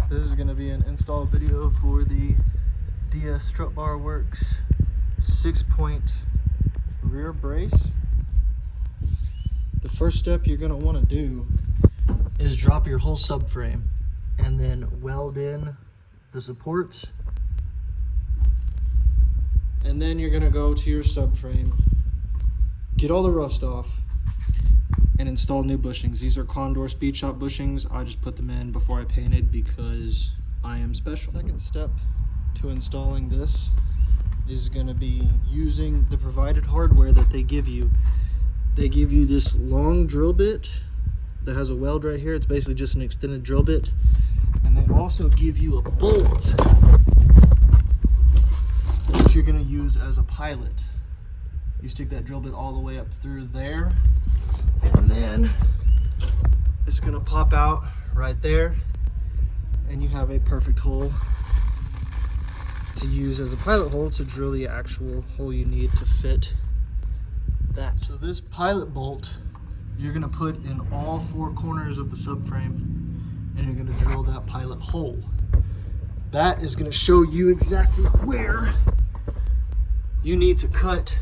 This is going to be an install video for the DSworks 6-point rear brace. The first step you're going to want to do is drop your whole subframe and then weld in the supports. And then you're going to go to your subframe, get all the rust off, and install new bushings. These are Condor Speed Shop bushings. I just put them in before I painted because I am special. Second step to installing this is going to be using the provided hardware that they give you. They give you this long drill bit that has a weld right here. It's basically just an extended drill bit. And they also give you a bolt that you're going to use as a pilot. You stick that drill bit all the way up through there, and then it's going to pop out right there, and you have a perfect hole to use as a pilot hole to drill the actual hole you need to fit that. So this pilot bolt you're going to put in all four corners of the subframe, and you're going to drill that pilot hole. That is going to show you exactly where you need to cut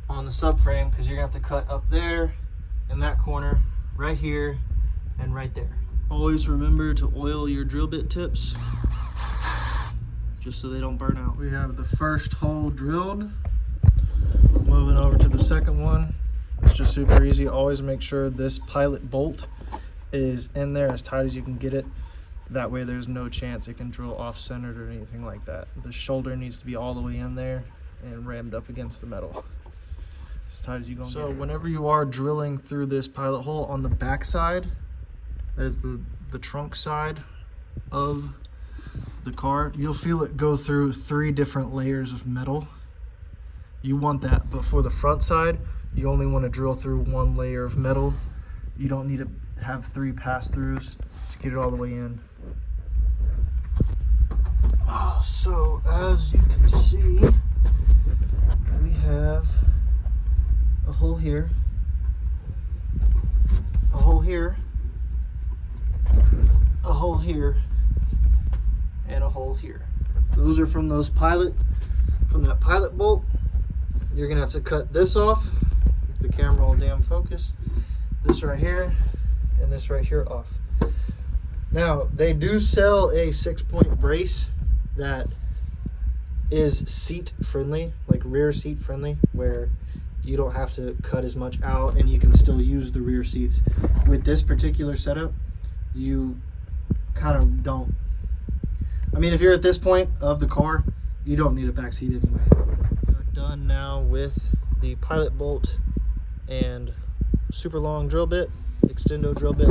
on the subframe, because you're going to have to cut up there, in that corner, right here, and right there. Always remember to oil your drill bit tips, just so they don't burn out. We have the first hole drilled. Moving over to the second one. It's just super easy. Always make sure this pilot bolt is in there as tight as you can get it. That way there's no chance it can drill off-centered or anything like that. The shoulder needs to be all the way in there and rammed up against the metal, as tight as you go. So whenever you are drilling through this pilot hole on the back side, that is the trunk side of the car, you'll feel it go through 3 different layers of metal. You want that, but for the front side, you only want to drill through 1 layer of metal. You don't need to have 3 pass-throughs to get it all the way in. So as you can see, we have a hole here, a hole here, a hole here, and a hole here. Those are from that pilot bolt. You're gonna have to cut this off, if the camera will damn focus, this right here, and this right here off. Now, they do sell a 6-point brace that is seat friendly, like rear seat friendly, where you don't have to cut as much out and you can still use the rear seats. With this particular setup, you kind of don't. I mean, if you're at this point of the car, you don't need a back seat anyway. We're done now with the pilot bolt and super long drill bit, extendo drill bit.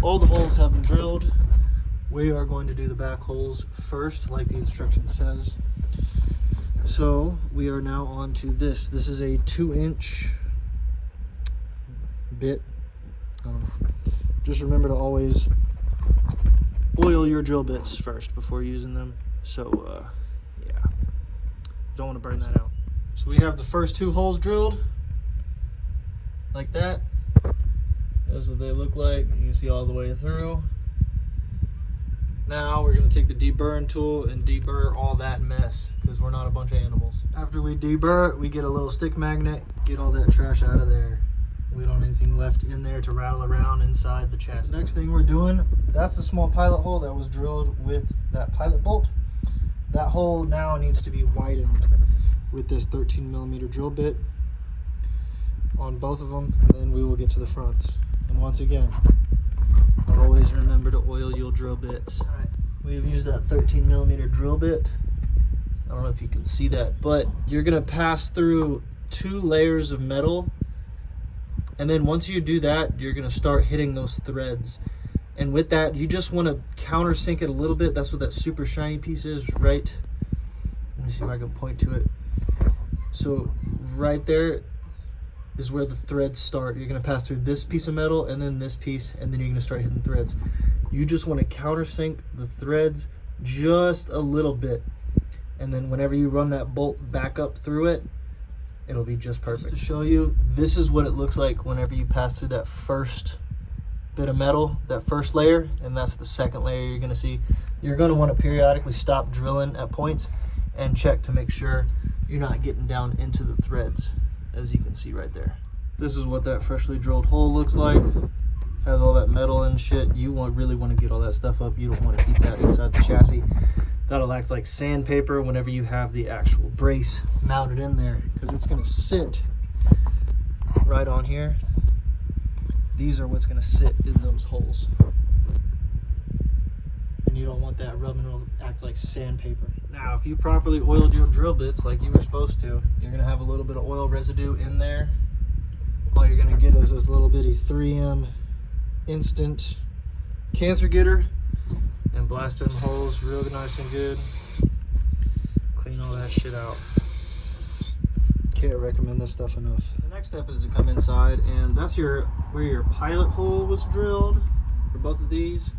All the holes have been drilled. We are going to do the back holes first, like the instruction says. So we are now on to this. This is a 2-inch bit. Just remember to always oil your drill bits first before using them. So yeah, don't want to burn that out. So we have the first 2 holes drilled like that. That's what they look like. You can see all the way through. Now we're going to take the deburring tool and deburr all that mess, because we're not a bunch of animals. After we deburr it, we get a little stick magnet, get all that trash out of there. We don't have anything left in there to rattle around inside the chassis. Next thing we're doing, that's the small pilot hole that was drilled with that pilot bolt. That hole now needs to be widened with this 13mm drill bit on both of them, and then we will get to the fronts. And once again, always remember to oil your drill bits. All right, we've used that 13mm drill bit. I don't know if you can see that, but you're gonna pass through 2 layers of metal, and then once you do that, you're gonna start hitting those threads. And with that, you just want to countersink it a little bit. That's what that super shiny piece is, right? Let me see if I can point to it. So right there is where the threads start. You're going to pass through this piece of metal and then this piece, and then you're going to start hitting threads. You just want to countersink the threads just a little bit, and then whenever you run that bolt back up through it, it'll be just perfect. Just to show you, this is what it looks like whenever you pass through that first bit of metal, that first layer, and that's the second layer you're gonna see. You're gonna wanna periodically stop drilling at points and check to make sure you're not getting down into the threads, as you can see right there. This is what that freshly drilled hole looks like. Has all that metal and shit. You really want to get all that stuff up. You don't want to keep that inside the chassis. That'll act like sandpaper whenever you have the actual brace mounted in there, because it's going to sit right on here. These are what's going to sit in those holes. And you don't want that rubbing, it'll act like sandpaper. Now, if you properly oiled your drill bits like you were supposed to, you're going to have a little bit of oil residue in there. All you're going to get is this little bitty 3M instant cancer getter, and blast them holes real nice and good. Clean all that shit out. Can't recommend this stuff enough. The next step is to come inside, and that's where your pilot hole was drilled for both of these.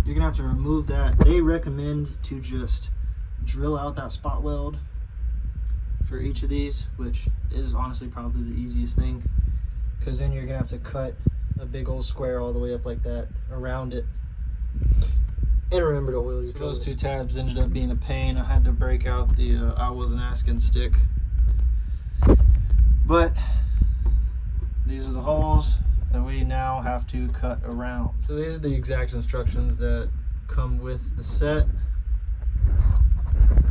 You're gonna have to remove that. They recommend to just drill out that spot weld for each of these, which is honestly probably the easiest thing, because then you're gonna have to cut a big old square all the way up like that around it. And remember to oil your drill. Those two tabs ended up being a pain. I had to break out the I wasn't asking stick. But these are the holes that we now have to cut around. So these are the exact instructions that come with the set.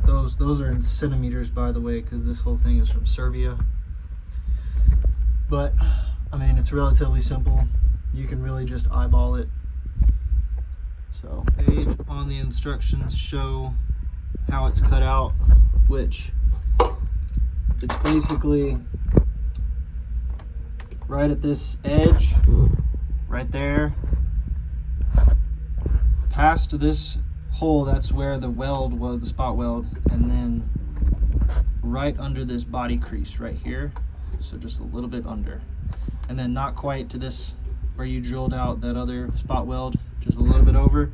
Those are in centimeters, by the way, because this whole thing is from Serbia. But I mean, it's relatively simple. You can really just eyeball it. So, page on the instructions show how it's cut out, which it's basically right at this edge, right there. Past this hole, that's where the weld was, the spot weld, and then right under this body crease right here. So just a little bit under. And then not quite to this where you drilled out that other spot weld, just a little bit over,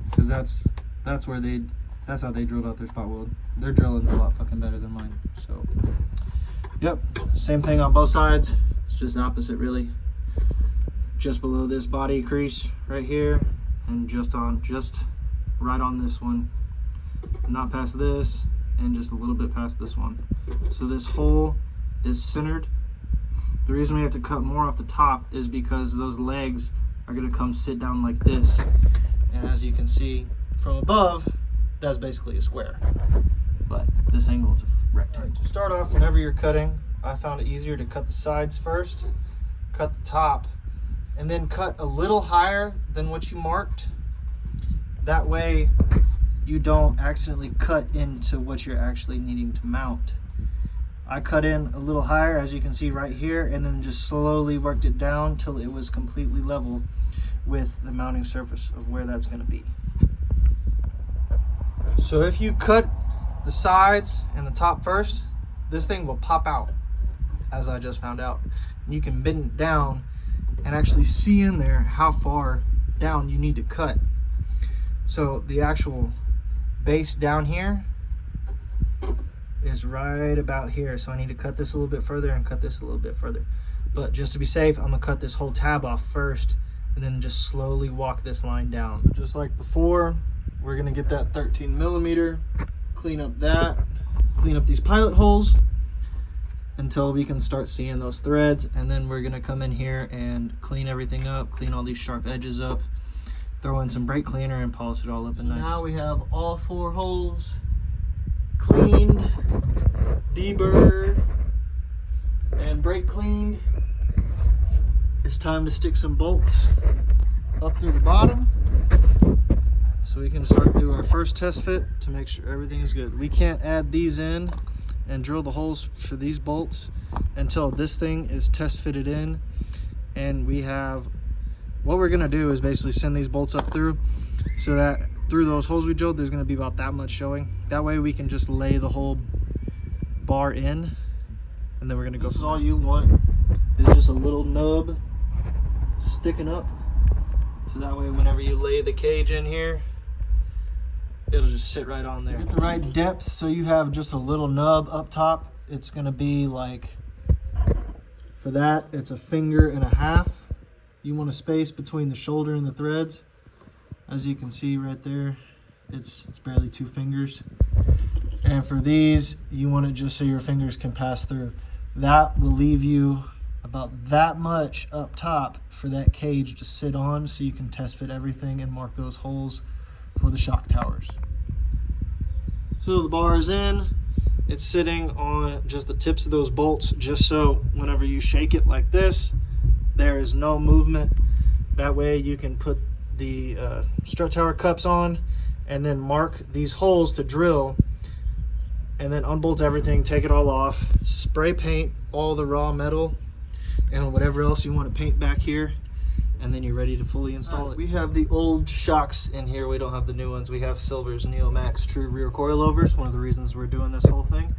because that's how they drilled out their spot weld. Their drilling's a lot fucking better than mine. So yep, same thing on both sides. It's just opposite, really. Just below this body crease right here, and just right on this one, not past this, and just a little bit past this one. So this hole is centered. The reason we have to cut more off the top is because those legs are going to come sit down like this. And as you can see from above, that's basically a square. But this angle, it's a rectangle. To start off, whenever you're cutting, I found it easier to cut the sides first, cut the top, and then cut a little higher than what you marked. That way you don't accidentally cut into what you're actually needing to mount. I cut in a little higher, as you can see right here, and then just slowly worked it down till it was completely level with the mounting surface of where that's going to be. So if you cut the sides and the top first, this thing will pop out, as I just found out. And you can bend it down and actually see in there how far down you need to cut. So the actual base down here is right about here, so I need to cut this a little bit further and cut this a little bit further. But just to be safe, I'm gonna cut this whole tab off first and then just slowly walk this line down. So just like before, we're gonna get that 13mm, clean up these pilot holes until we can start seeing those threads, and then we're gonna come in here and clean everything up, clean all these sharp edges up, throw in some brake cleaner and polish it all up and nice. Now we have all 4 holes cleaned, deburred, and brake cleaned. It's time to stick some bolts up through the bottom so we can start doing our first test fit to make sure everything is good. We can't add these in and drill the holes for these bolts until this thing is test fitted in, and we have, what we're gonna do is basically send these bolts up through, so that through those holes we drilled, there's gonna be about that much showing. That way we can just lay the whole bar in, and then we're gonna go. This is all you want, is just a little nub sticking up, so that way whenever you lay the cage in here, it'll just sit right on there. To get the right depth, so you have just a little nub up top, it's gonna be like, for that, it's 1.5 fingers. you want a space between the shoulder and the threads. As you can see right there, it's barely 2 fingers. And for these, you want it just so your fingers can pass through. That will leave you about that much up top for that cage to sit on, so you can test fit everything and mark those holes for the shock towers. So the bar is in. It's sitting on just the tips of those bolts, just so whenever you shake it like this, there is no movement. That way you can put the strut tower cups on and then mark these holes to drill, and then unbolt everything, take it all off, spray paint all the raw metal and whatever else you want to paint back here, and then you're ready to fully install it. We have the old shocks in here. We don't have the new ones. We have Silver's Neo Max true rear coilovers. One of the reasons we're doing this whole thing.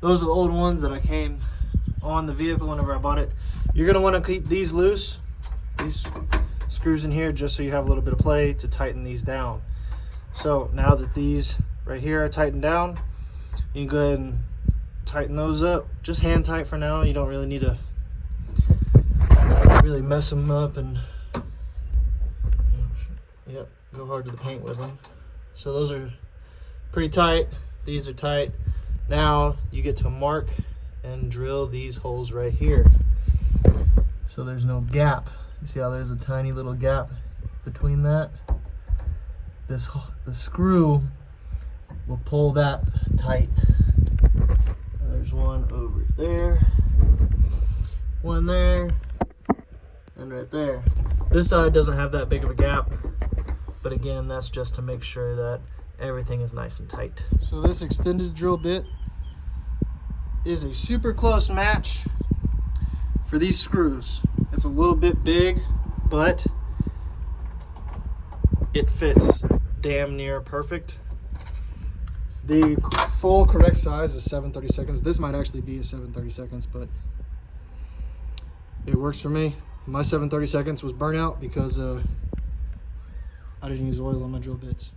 Those are the old ones that I came on the vehicle whenever I bought it. You're going to want to keep these loose, these screws in here, just so you have a little bit of play to tighten these down. So now that these right here are tightened down, you can go ahead and tighten those up. Just hand tight for now. You don't really need to really mess them up and go hard to the paint with them. So those are pretty tight. These are tight. Now you get to mark and drill these holes right here, so there's no gap. You see how there's a tiny little gap between that? The screw will pull that tight. There's one over there, one there, and right there. This side doesn't have that big of a gap, but again, that's just to make sure that everything is nice and tight. So this extended drill bit is a super close match for these screws. It's a little bit big, but it fits damn near perfect. The full correct size is 7/32. This might actually be a 7/32, but it works for me. My 7/32 was burnt out because I didn't use oil on my drill bits.